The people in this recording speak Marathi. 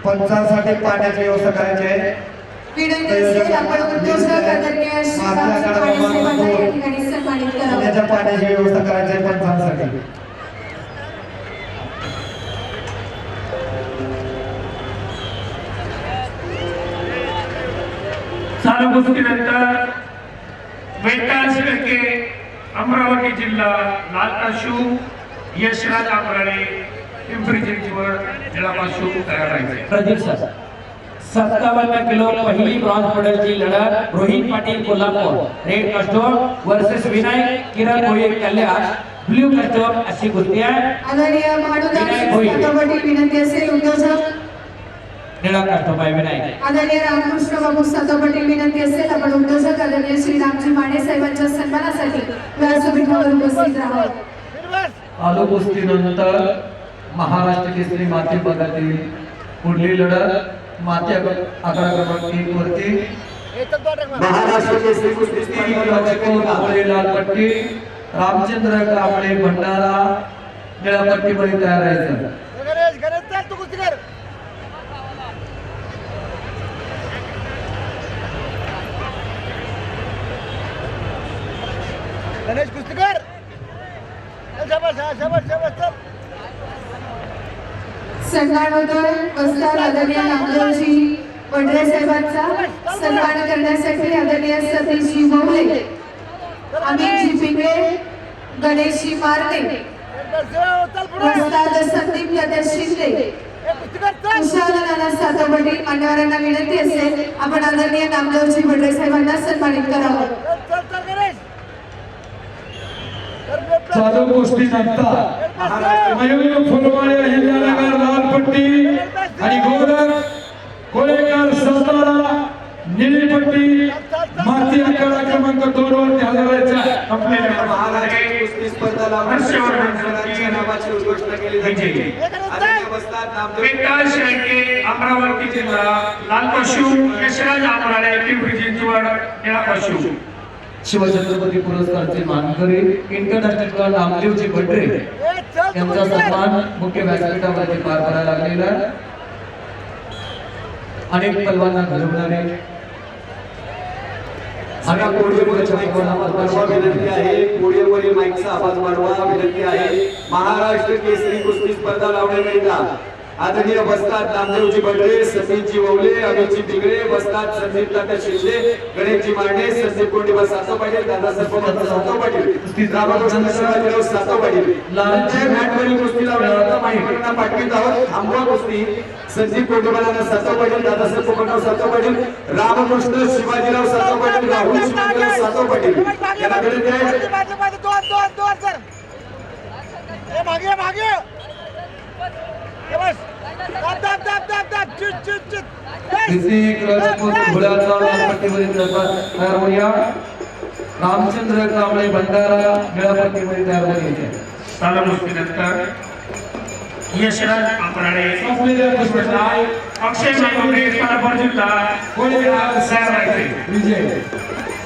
पंचांसाठी पाण्याची व्यवस्था करायची आहे। पाण्याची व्यवस्था करायची आहे पंचांसाठी। चालू कुस्तीनंतर वेताळ शेळके अमरावती जिल्हा लालकाशू यशराज आंबराळे पिंपरी चिंचवड जिल्हापासून तयार आहे। प्रदीप सर 57 किलो पहिली ब्रॉन्झ मेडलची लढत रोहित पाटील कोल्हापूर रेड कस्टोम वर्सेस विनायक किरण भोये कल्याण ब्लू कस्टोम अशी कुस्ती आहे। आदरणीय महाडुदास विनंती असेल उद्योजक निळा कस्टोम आहे विनायक। आदरणीय रामकृष्ण बाबू सातोपटी विनंती असेल आपण उद्योजक आदरणीय श्री रामजी माने साहेबांच्या सन्मानासाठी व्यासपीठावर उपस्थित राहावं। आलो कुस्तीनंतर महाराष्ट्र केसरी माती पदातील पुढली लढत माती आकडा क्रमांक 1 वरती महाराष्ट्र केसरी कुस्ती लाल पट्टी रामचंद्र कांबळे भंडारा निळ्या पट्टीमध्ये तयार राहायचं। गणेश कुस्तीकर सन्मान होतोय वस्ताद आदरणीय नामदेवजी वडरे साहेबांचा सन्मान करण्यासाठी आदरणीय सतीशजी मौले अमितजी पिंगळे गणेशजी मारणे वस्ताद संदीप दादा शिंदे कुशाल नाना सातोपटी मान्यवरांना विनंती असेल आपण आदरणीय नामदेवजी वडरे साहेबांना सन्मानित करावं। चालू कुस्तीनंतर मयूर फुलवाळे अहिल्यानगर लाल पट्टी आणि गोरख कोळेकर सातारा निळी पट्टी माती आकडा क्रमांक 2 वरती हजरायचा। महाराष्ट्र कुस्ती स्पर्धा लावण्याच्या नावाची घोषणा केली जाते। वेताळ शेळके अमरावती जिल्हा लालकाशू यशराज आंबराळे पिंपरी चिंचवड जिल्हापासून शिवछत्रपती पुरस्कारचे मानकरी इंटरनॅशनल नामदेवजी भंडरे यांचा सन्मान मुख्य व्यासपीठावरती पार पडायला लागलेला आहे। अनेक पलवानांना घडवणारे विनंती आहे पुढील माईकचा आवाज वाढवा विनंती आहे। महाराष्ट्र केसरी कुस्ती स्पर्धा लावण्याकरिता आदरणीय वस्ताद नामदेवजी भंडरे सतीशजी वौले अमितजी पिंगळे वस्ताद संदीप दादा शिंदे गणेशजी मारणे संदीप कोंडीबा सातो पाटील दादासाहेब सातो पाटील रामकृष्ण शिवाजीराव सातो पाटील लालच्या मॅटवरील कुस्ती लावण्याकरिता माहितींना पाठवित आहोत। थांबवा कुस्ती संदीप कोंडीबा सातो पाटील दादासाहेब पोपटराव सातो पाटील रामकृष्ण शिवाजीराव सातो पाटील राहुल शिवाजीराव सातो पाटील यांना विनंती आहे। रामचंद्र कांबळे भंडारा निळ्या पट्टीमध्ये तयार झाले। चालू कुस्तीनंतर यशराज आंबराळे अक्षय मांगोरे कोल्हापूर जिल्हा तयार आहे। विजय